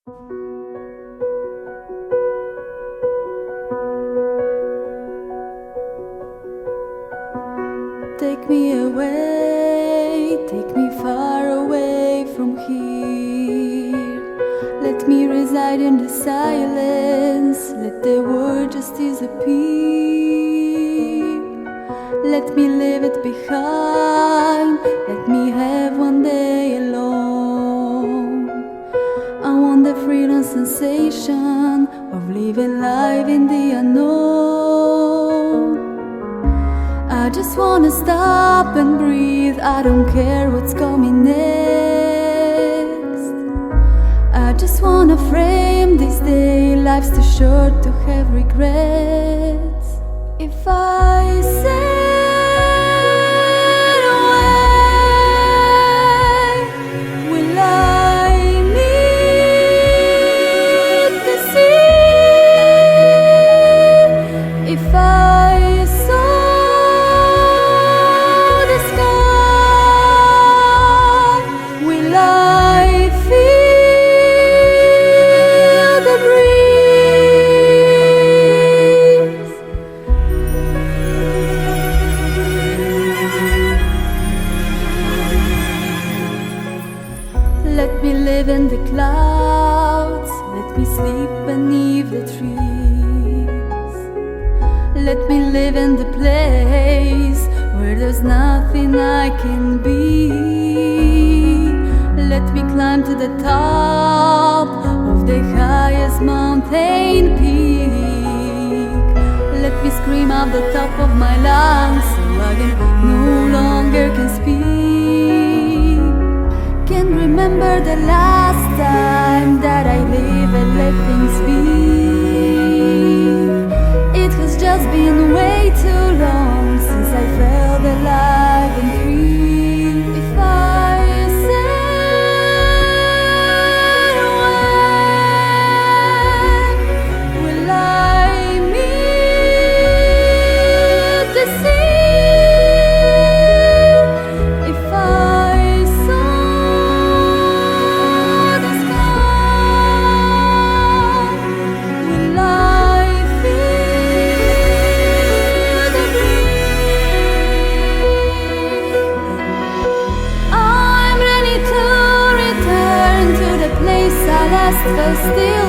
Take me away, take me far away from here. Let me reside in the silence, let the world just disappear. Let me leave it behind, let me have one day alone. I want the freedom sensation of living life in the unknown. I just wanna stop and breathe, I don't care what's coming next. I just wanna frame this day, life's too short to have regrets. If I sail away, will I meet the sea? If I saw the sky, will I feel the breeze? Let me live in the clouds, let me sleep beneath the trees. Let me live in the place where there's nothing I can be. Let me climb to the top of the highest mountain peak. Let me scream out the top of my lungs so I can no longer can speak. Can't remember the last time that I live and let things be. It has just been way too long since I felt alive and free. If I sail away, will I meet the sea? If I saw the sky, will I feel the breeze? I'm ready to return to the place I last felt still.